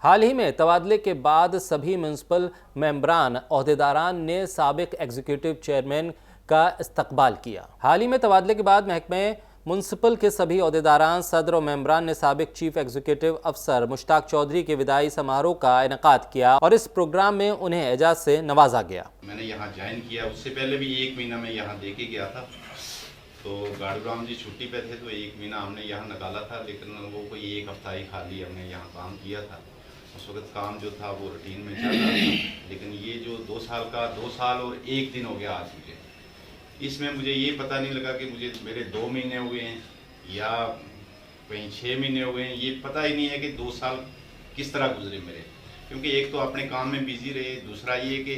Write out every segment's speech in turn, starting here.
हाल ही में तबादले के बाद सभी म्यूनसिपल मेंबरान ओहदेदारान ने साबिक एग्जीक्यूटिव चेयरमैन का इस्तकबाल किया। हाल ही में तबादले के बाद महकमे म्यूनसिपल के सभी ओहदेदारान, सदर और मेंबरान ने साबिक चीफ एग्जीक्यूटिव अफसर मुश्ताक चौधरी के विदाई समारोह का इनेकाद किया और इस प्रोग्राम में उन्हें एजाज से नवाजा गया। मैंने यहाँ ज्वाइन किया, उससे पहले भी 1 महीना मैं यहाँ दे के गया था। तो गाड़ूराम जी छुट्टी पे थे तो 1 महीना हमने यहाँ निकाला था, लेकिन वो कोई 1 हफ्ता ही खाली हमने यहाँ काम किया था। उस वक्त काम जो था वो रूटीन में चल रहा था, लेकिन ये जो 2 साल और 1 दिन हो गया आज मुझे, इसमें मुझे ये पता नहीं लगा कि मुझे मेरे 2 महीने हुए हैं या कहीं 6 महीने हुए हैं। ये पता ही नहीं है कि 2 साल किस तरह गुजरे मेरे, क्योंकि एक तो अपने काम में बिजी रहे, दूसरा ये कि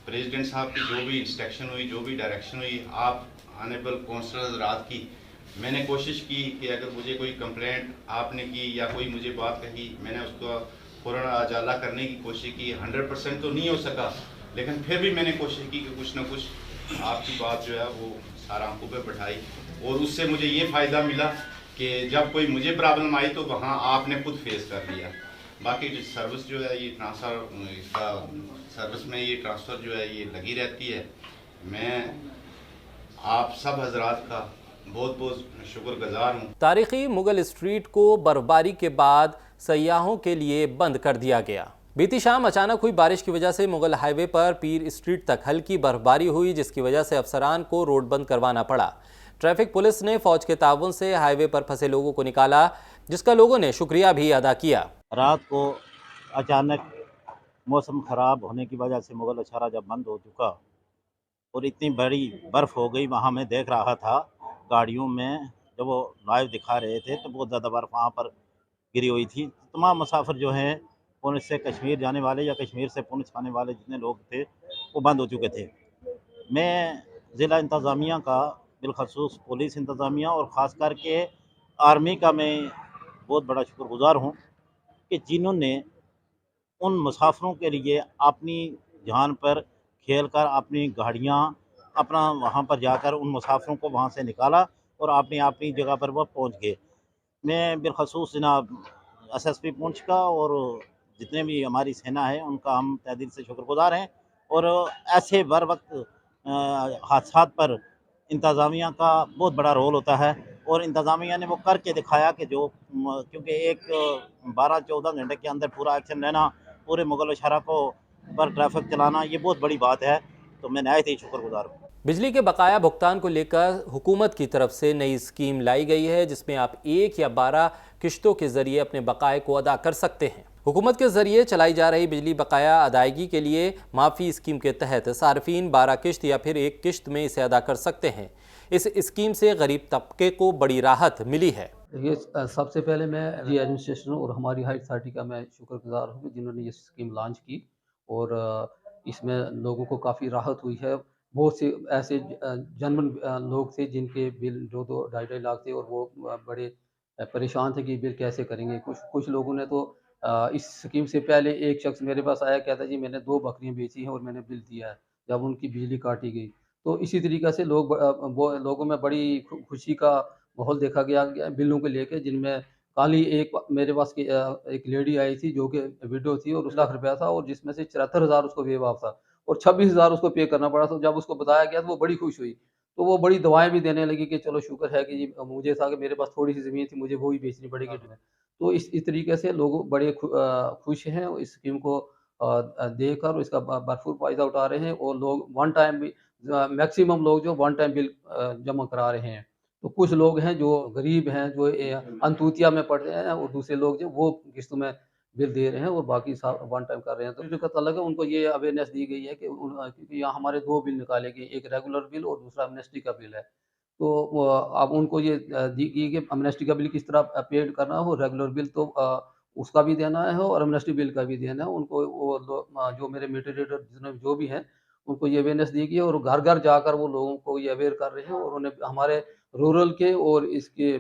प्रेसिडेंट साहब की जो भी इंस्ट्रक्शन हुई, जो भी डायरेक्शन हुई, आप ऑनरेबल काउंसलर हज़रात की, मैंने कोशिश की कि अगर मुझे कोई कंप्लेंट आपने की या कोई मुझे बात कही, मैंने उसको फ़ौरन उजाला करने की कोशिश की। 100% तो नहीं हो सका, लेकिन फिर भी मैंने कोशिश की कि कुछ ना कुछ आपकी बात जो है वो सारा आंखों पे बैठाई। और उससे मुझे ये फ़ायदा मिला कि जब कोई मुझे प्रॉब्लम आई तो वहाँ आपने खुद फेस कर लिया। बाकी जो सर्विस जो है ये ट्रांसफ़र, इसका सर्विस में ये ट्रांसफ़र जो है ये लगी रहती है। मैं आप सब हजरात का बहुत बहुत शुक्रगुजार हूँ। तारीखी मुगल स्ट्रीट को बर्फबारी के बाद सयाहों के लिए बंद कर दिया गया। बीती शाम अचानक हुई बारिश की वजह से मुगल हाईवे पर पीर स्ट्रीट तक हल्की बर्फबारी हुई, जिसकी वजह से अफसरान को रोड बंद करवाना पड़ा। ट्रैफिक पुलिस ने फौज के ताउन से हाईवे पर फंसे लोगों को निकाला, जिसका लोगों ने शुक्रिया भी अदा किया। रात को अचानक मौसम ख़राब होने की वजह से मुगल अशारा जब बंद हो चुका और इतनी बड़ी बर्फ़ हो गई, वहाँ मैं देख रहा था गाड़ियों में जब वो लाइव दिखा रहे थे तो बहुत ज़्यादा बर्फ़ वहाँ पर गिरी हुई थी। तमाम मुसाफिर जो हैं पुंछ से कश्मीर जाने वाले या कश्मीर से पुंछ आने वाले जितने लोग थे वो बंद हो चुके थे। मैं ज़िला इंतज़ामिया का, बिलखसूस पुलिस इंतज़ामिया और ख़ास करके आर्मी का मैं बहुत बड़ा शुक्रगुज़ार हूँ कि जिन्होंने उन मुसाफिरों के लिए अपनी जान पर खेल कर अपनी गाड़ियाँ अपना वहाँ पर जाकर उन मुसाफिरों को वहाँ से निकाला और अपनी जगह पर वह पहुँच गए। मैं बिलखसूस जनाब एसएसपी पुंछ का और जितने भी हमारी सेना है उनका हम तहे दिल से शुक्रगुज़ार हैं। और ऐसे बर वक्त हादसात पर इंतज़ामिया का बहुत बड़ा रोल होता है और इंतज़ामिया ने वो करके दिखाया कि जो क्योंकि एक 12-14 घंटे के अंदर पूरा एक्शन लेना, पूरे मुगल अशारा को पर ट्रैफिक चलाना, ये बहुत बड़ी बात है। तो मैं नहायत ही शुक्रगुज़ार हूँ। बिजली के बकाया भुगतान को लेकर हुकूमत की तरफ से नई स्कीम लाई गई है, जिसमें आप 1 या 12 किश्तों के जरिए अपने बकाये को अदा कर सकते हैं। हुकूमत के जरिए चलाई जा रही बिजली बकाया अदायगी के लिए माफ़ी स्कीम के तहत सार्फिन 12 किश्त या फिर 1 किश्त में इसे अदा कर सकते हैं। इस स्कीम से गरीब तबके को बड़ी राहत मिली है। ये सबसे पहले मैं जी एडमिनिस्ट्रेशन और हमारी हाई अथॉरिटी का मैं शुक्रगुजार हूँ जिन्होंने ये स्कीम लॉन्च की और इसमें लोगों को काफ़ी राहत हुई है। बहुत से ऐसे जनमन लोग थे जिनके बिल 2-2 ढाई-ढाई लाख थे और वो बड़े परेशान थे कि बिल कैसे करेंगे। कुछ लोगों ने तो इस स्कीम से पहले एक शख्स मेरे पास आया, कहता जी मैंने 2 बकरियाँ बेची हैं और मैंने बिल दिया है, जब उनकी बिजली काटी गई। तो इसी तरीक़े से लोगों में बड़ी खुशी का माहौल देखा गया बिलों को लेके, जिनमें कल ही एक मेरे पास एक लेडी आई थी जो कि विडो थी और 10 लाख रुपया था और जिसमें से 74,000 उसको वेव ऑफ था और 26,000 उसको पे करना पड़ा। तो जब उसको बताया गया तो वो बड़ी खुश हुई। तो वो बड़ी दुआएँ भी देने लगी कि चलो शुक्र है कि जी मुझे था कि मेरे पास थोड़ी-सी ज़मीन थी, मुझे वो ही बेचनी पड़ेगी। तो इस तरीके से लोग बड़े खुश हैं इस स्कीम को देकर, इसका भरपूर फ़ायदा उठा रहे हैं और लोग वन टाइम भी मैक्सिमम लोग जो वन टाइम बिल जमा करा रहे हैं। तो कुछ लोग हैं जो गरीब हैं, जो अंतुतिया में पड़ रहे हैं और दूसरे लोग जो वो किस्तों में बिल दे रहे हैं और बाकी सब वन टाइम कर रहे हैं। तो जो दिक्कत अलग है उनको ये अवेयरनेस दी गई है कि क्योंकि यहाँ हमारे 2 बिल निकाले गए, एक रेगुलर बिल और दूसरा एमनेस्टी का बिल है। तो अब उनको ये दी गई कि एमनेस्टी का बिल किस तरह पेड करना हो, रेगुलर बिल तो उसका भी देना है और एमनेस्टी बिल का भी देना है। उनको वो जो मेरे मीटर रीडर जितने जो भी हैं, उनको ये अवेयरनेस दी गई है और घर-घर जाकर वो लोगों को ये अवेयर कर रहे हैं और उन्हें हमारे रूरल के और इसके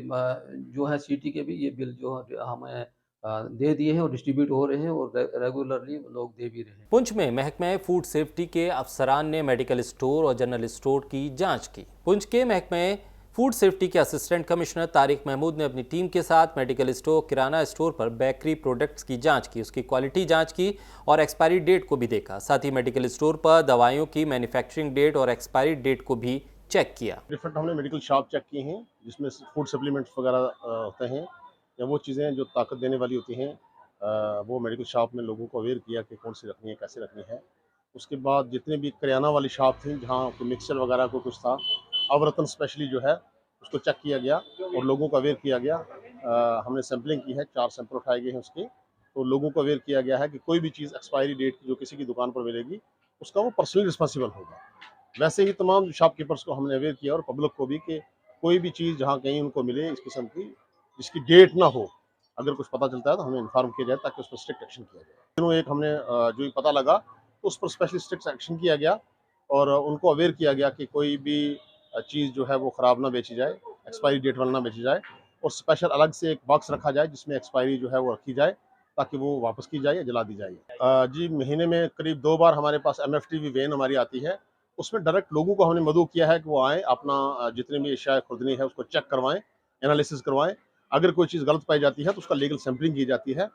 जो है सिटी के भी ये बिल जो हमें दे दिए हैं और डिस्ट्रीब्यूट हो रहे हैं और रेगुलरली लोग दे भी रहे हैं। पुंछ में महकमे फूड सेफ्टी के अफसरान ने मेडिकल स्टोर और जनरल स्टोर की जांच की। पुंछ के महकमे फूड सेफ्टी के असिस्टेंट कमिश्नर तारिक महमूद ने अपनी टीम के साथ मेडिकल स्टोर, किराना स्टोर पर बेकरी प्रोडक्ट्स की जांच की, उसकी क्वालिटी जांच की और एक्सपायरी डेट को भी देखा। साथ ही मेडिकल स्टोर पर दवाइयों की मैन्युफैक्चरिंग डेट और एक्सपायरी डेट को भी चेक किया। डिफरेंट हमने मेडिकल शॉप चेक किए हैं जिसमें फूड सप्लीमेंट्स वगैरह होते हैं या वो चीज़ें जो ताकत देने वाली होती हैं, वो मेडिकल शॉप में लोगों को अवेयर किया कि कौन सी रखनी है, कैसे रखनी है। उसके बाद जितने भी करियाना वाली शॉप थी जहाँ कोई मिक्सचर वगैरह को कुछ था, अवरत्न स्पेशली जो है उसको चेक किया गया और लोगों को अवेयर किया गया। हमने सैम्पलिंग की है, 4 सैंपल उठाए गए हैं उसके, तो लोगों को अवेयर किया गया है कि कोई भी चीज़ एक्सपायरी डेट की जो किसी की दुकान पर मिलेगी उसका वो पर्सनली रिस्पॉन्सिबल होगा। वैसे ही तमाम शॉपकीपर्स को हमने अवेयर किया और पब्लिक को भी कि कोई भी चीज़ जहाँ कहीं उनको मिले इस किस्म की जिसकी डेट ना हो, अगर कुछ पता चलता है तो हमें इन्फॉर्म किया जाए ताकि उस पर स्ट्रिक्ट एक्शन किया जाए। दिनों एक हमने जो पता लगा तो उस पर स्पेशली स्ट्रिक्ट एक्शन किया गया और उनको अवेयर किया गया कि कोई भी चीज़ जो है वो ख़राब ना बेची जाए, एक्सपायरी डेट वाला ना बेची जाए और स्पेशल अलग से एक बॉक्स रखा जाए जिसमें एक्सपायरी जो है वो रखी जाए ताकि वो वापस की जाए या जला दी जाए। जी, महीने में करीब 2 बार हमारे पास MFTV वैन हमारी आती है, उसमें डायरेक्ट लोगों को हमने मदऊ किया है कि वो आएँ, अपना जितने भी अशिया खुर्दनी है उसको चेक करवाएँ, एनालिसिस करवाएँ। अगर कोई चीज़ गलत पाई जाती है तो उसका लीगल सैंपलिंग की जाती है।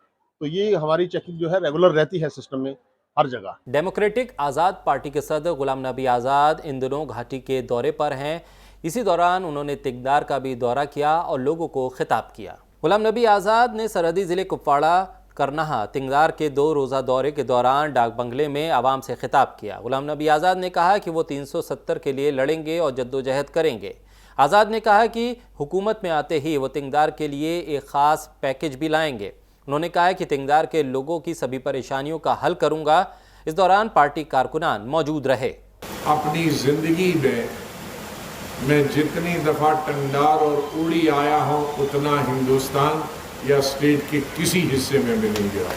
तो ये हमारी चेकिंग जो है रेगुलर रहती है सिस्टम में हर जगह। डेमोक्रेटिक आज़ाद पार्टी के सदर गुलाम नबी आज़ाद इन दिनों घाटी के दौरे पर हैं। इसी दौरान उन्होंने तिगदार का भी दौरा किया और लोगों को खिताब किया। गुलाम नबी आज़ाद ने सरहदी ज़िले कुपवाड़ा, करनाहा, तिगदार के 2 रोज़ा दौरे के दौरान डाक बंगले में आवाम से खिताब किया। गुलाम नबी आज़ाद ने कहा कि वो 370 के लिए लड़ेंगे और जद्दोजहद करेंगे। आज़ाद ने कहा कि हुकूमत में आते ही वो तिगदार के लिए एक ख़ास पैकेज भी लाएंगे। उन्होंने कहा कि तिगदार के लोगों की सभी परेशानियों का हल करूंगा। इस दौरान पार्टी कारकुनान मौजूद रहे। अपनी ज़िंदगी में मैं जितनी दफ़ा टंगदार और उड़ी आया हूँ उतना हिंदुस्तान या स्टेट के किसी हिस्से में भी नहीं गया।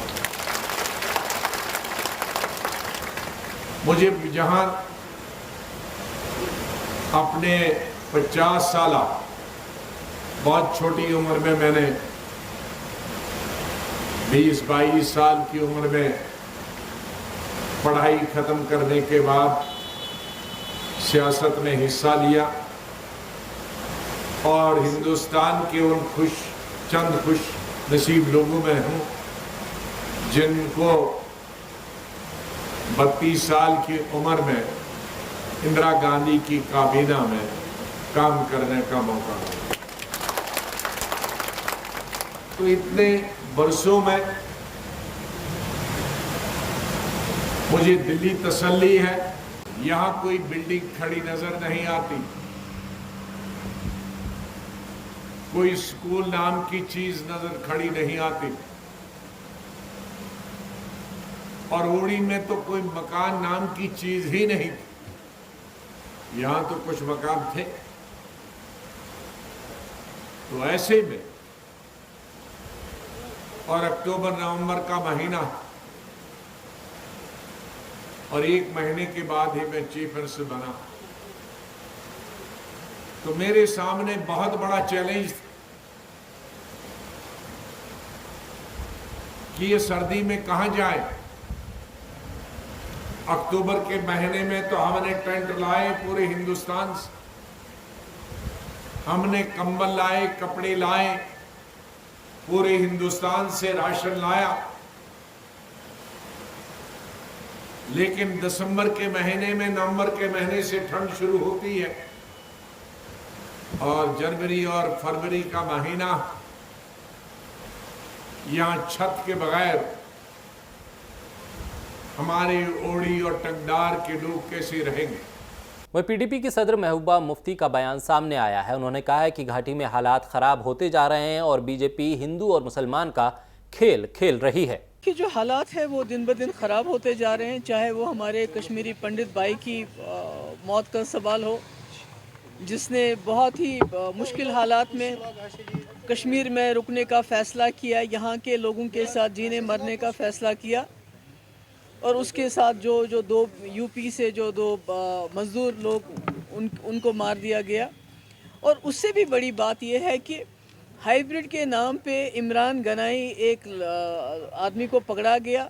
मुझे जहाँ अपने 50 साल बहुत छोटी उम्र में मैंने 20-22 साल की उम्र में पढ़ाई ख़त्म करने के बाद सियासत में हिस्सा लिया और हिंदुस्तान के उन चंद खुश नसीब लोगों में हूँ जिनको 32 साल की उम्र में इंदिरा गांधी की काबीना में काम करने का मौका मिला। तो इतने बरसों में मुझे दिली तसल्ली है, यहाँ कोई बिल्डिंग खड़ी नजर नहीं आती, कोई स्कूल नाम की चीज नजर खड़ी नहीं आती और उड़ी में तो कोई मकान नाम की चीज ही नहीं थी। यहाँ तो कुछ मकान थे। तो ऐसे में और अक्टूबर नवंबर का महीना और 1 महीने के बाद ही मैं चीफ मिनिस्टर बना, तो मेरे सामने बहुत बड़ा चैलेंज कि ये सर्दी में कहां जाए। अक्टूबर के महीने में तो हमने टेंट लाए पूरे हिंदुस्तान से, हमने कंबल लाए, कपड़े लाए, पूरे हिंदुस्तान से राशन लाया। लेकिन दिसंबर के महीने में, नवंबर के महीने से ठंड शुरू होती है और जनवरी और फरवरी का महीना यहाँ छत के बगैर हमारे ओड़ी और टंगदार के लोग कैसे रहेंगे। वह पीडीपी की सदर महबूबा मुफ्ती का बयान सामने आया है। उन्होंने कहा है कि घाटी में हालात खराब होते जा रहे हैं और बीजेपी हिंदू और मुसलमान का खेल खेल रही है कि जो हालात है वो दिन ब दिन ख़राब होते जा रहे हैं। चाहे वो हमारे कश्मीरी पंडित भाई की मौत का सवाल हो, जिसने बहुत ही मुश्किल हालात में कश्मीर में रुकने का फ़ैसला किया, यहाँ के लोगों के साथ जीने मरने का फ़ैसला किया, और उसके साथ जो 2 यूपी से जो 2 मज़दूर लोग उनको मार दिया गया। और उससे भी बड़ी बात यह है कि हाइब्रिड के नाम पे इमरान गनाई एक आदमी को पकड़ा गया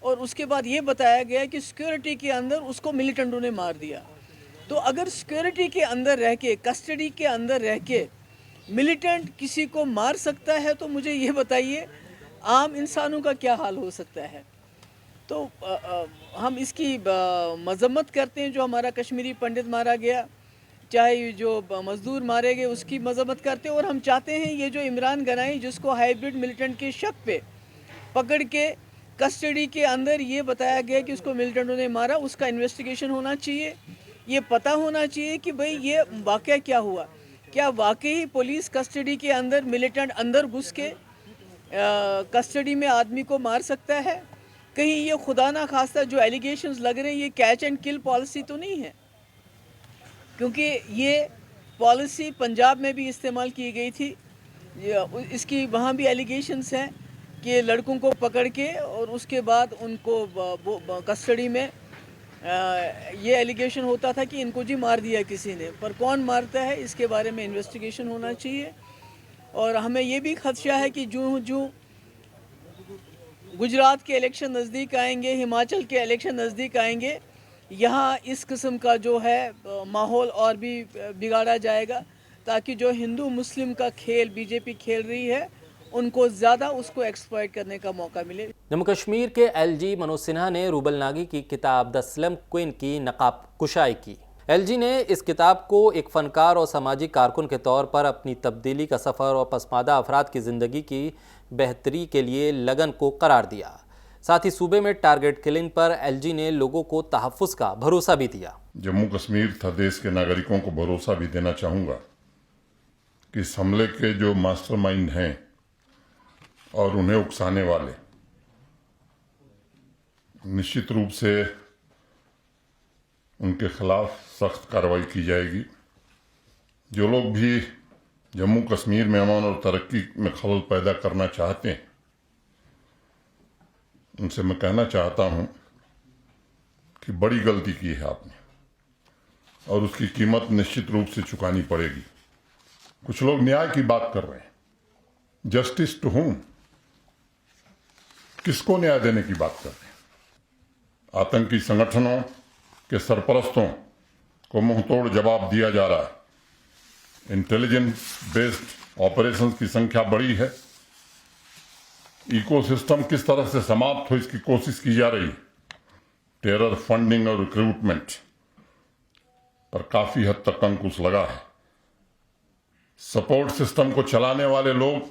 और उसके बाद ये बताया गया कि सिक्योरिटी के अंदर उसको मिलिटेंटों ने मार दिया। तो अगर सिक्योरिटी के अंदर रह के, कस्टडी के अंदर रह के मिलिटेंट किसी को मार सकता है, तो मुझे ये बताइए आम इंसानों का क्या हाल हो सकता है। तो हम इसकी मजम्मत करते हैं, जो हमारा कश्मीरी पंडित मारा गया, चाहे जो मजदूर मारे गए उसकी मजम्मत करते हैं। और हम चाहते हैं ये जो इमरान गनाई, जिसको हाइब्रिड मिलिटेंट के शक पे पकड़ के कस्टडी के अंदर ये बताया गया कि उसको मिलिटेंटों ने मारा, उसका इन्वेस्टिगेशन होना चाहिए। ये पता होना चाहिए कि भाई ये वाक़या क्या हुआ। क्या वाकई पुलिस कस्टडी के अंदर मिलिटेंट अंदर घुस के कस्टडी में आदमी को मार सकता है? कहीं ये खुदा ना खास्ता जो एलिगेशंस लग रहे हैं, ये कैच एंड किल पॉलिसी तो नहीं है? क्योंकि ये पॉलिसी पंजाब में भी इस्तेमाल की गई थी। इसकी वहाँ भी एलिगेशंस हैं कि लड़कों को पकड़ के और उसके बाद उनको कस्टडी में ये एलिगेशन होता था कि इनको जी मार दिया किसी ने, पर कौन मारता है इसके बारे में इन्वेस्टिगेशन होना चाहिए। और हमें ये भी खदशा है कि जो गुजरात के इलेक्शन नज़दीक आएंगे, हिमाचल के इलेक्शन नज़दीक आएंगे, यहाँ इस किस्म का जो है माहौल और भी बिगाड़ा जाएगा, ताकि जो हिंदू मुस्लिम का खेल बीजेपी खेल रही है उनको ज़्यादा उसको एक्सप्लॉइट करने का मौका मिले। जम्मू कश्मीर के LG मनोज सिन्हा ने रूबल नागी की किताब द स्लम क्वीन की नकाब कुशाई की। LG ने इस किताब को एक फ़नकार और सामाजिक कारकुन के तौर पर अपनी तब्दीली का सफ़र और पसमादा अफराद की ज़िंदगी की बेहतरी के लिए लगन को करार दिया। साथ ही सूबे में टारगेट किलिंग पर LG ने लोगों को तहफ़्फ़ुज़ का भरोसा भी दिया। जम्मू कश्मीर तथा देश के नागरिकों को भरोसा भी देना चाहूँगा कि इस हमले के जो मास्टरमाइंड हैं और उन्हें उकसाने वाले, निश्चित रूप से उनके खिलाफ सख्त कार्रवाई की जाएगी। जो लोग भी जम्मू कश्मीर में अमन और तरक्की में खलल पैदा करना चाहते हैं, उनसे मैं कहना चाहता हूं कि बड़ी गलती की है आपने और उसकी कीमत निश्चित रूप से चुकानी पड़ेगी। कुछ लोग न्याय की बात कर रहे हैं, जस्टिस टू हुम, किसको न्याय देने की बात कर रहे हैं? आतंकी संगठनों के सरपरस्तों को मुंहतोड़ जवाब दिया जा रहा है। इंटेलिजेंस बेस्ड ऑपरेशंस की संख्या बढ़ी है। इकोसिस्टम किस तरह से समाप्त हो इसकी कोशिश की जा रही है। टेरर फंडिंग और रिक्रूटमेंट पर काफी हद तक अंकुश लगा है। सपोर्ट सिस्टम को चलाने वाले लोग,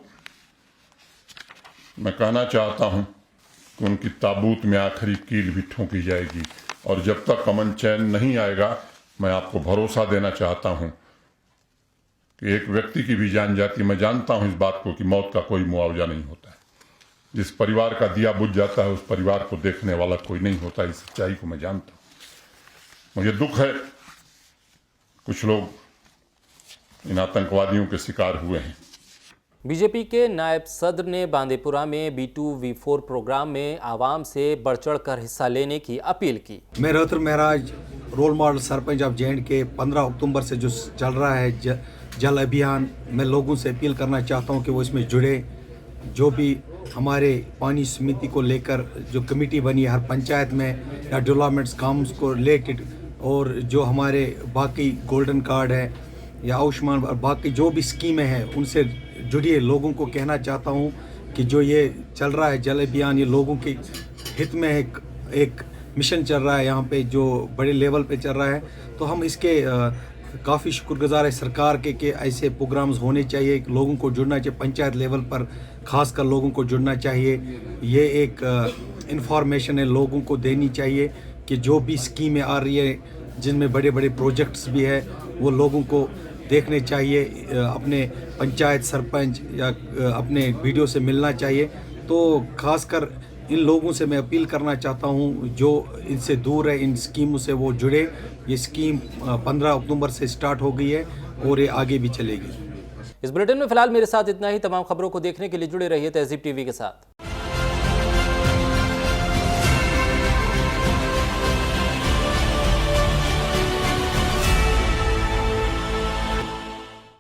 मैं कहना चाहता हूं कि उनकी ताबूत में आखिरी कील भी ठोंकी जाएगी। और जब तक अमन चैन नहीं आएगा, मैं आपको भरोसा देना चाहता हूं कि एक व्यक्ति की भी जान जाती, मैं जानता हूं इस बात को कि मौत का कोई मुआवजा नहीं होता है। जिस परिवार का दिया बुझ जाता है उस परिवार को देखने वाला कोई नहीं होता। इस सच्चाई को मैं जानता हूं। मुझे दुख है कुछ लोग इन आतंकवादियों के शिकार हुए हैं। बीजेपी के नायब सदर ने बांदीपुरा में B2V4 प्रोग्राम में आवाम से बढ़ चढ़ कर हिस्सा लेने की अपील की। मैं रोहतर महराज, role model sarpanch of J&K, 15 अक्टूबर से जो चल रहा है जल अभियान, मैं लोगों से अपील करना चाहता हूं कि वो इसमें जुड़े। जो भी हमारे पानी समिति को लेकर जो कमेटी बनी है हर पंचायत में, या डेवलपमेंट्स काम्स को रिलेटेड, और जो हमारे बाकी गोल्डन कार्ड है या आयुष्मान और बाकी जो भी स्कीमें हैं उनसे जुड़िए। लोगों को कहना चाहता हूं कि जो ये चल रहा है जल अभियान, ये लोगों के हित में एक मिशन चल रहा है यहाँ पे, जो बड़े लेवल पे चल रहा है। तो हम इसके काफ़ी शुक्रगुजार है सरकार के कि ऐसे प्रोग्राम्स होने चाहिए, लोगों को जुड़ना चाहिए। पंचायत लेवल पर खासकर लोगों को जुड़ना चाहिए। ये एक इंफॉर्मेशन है लोगों को देनी चाहिए कि जो भी स्कीमें आ रही है, जिनमें बड़े बड़े प्रोजेक्ट्स भी है, वो लोगों को देखने चाहिए। अपने पंचायत सरपंच या अपने वीडियो से मिलना चाहिए। तो खासकर इन लोगों से मैं अपील करना चाहता हूं जो इनसे दूर है, इन स्कीमों से वो जुड़े। ये स्कीम 15 अक्टूबर से स्टार्ट हो गई है और ये आगे भी चलेगी। इस बुलेटिन में फिलहाल मेरे साथ इतना ही। तमाम खबरों को देखने के लिए जुड़े रहिए तहज़ीब TV के साथ।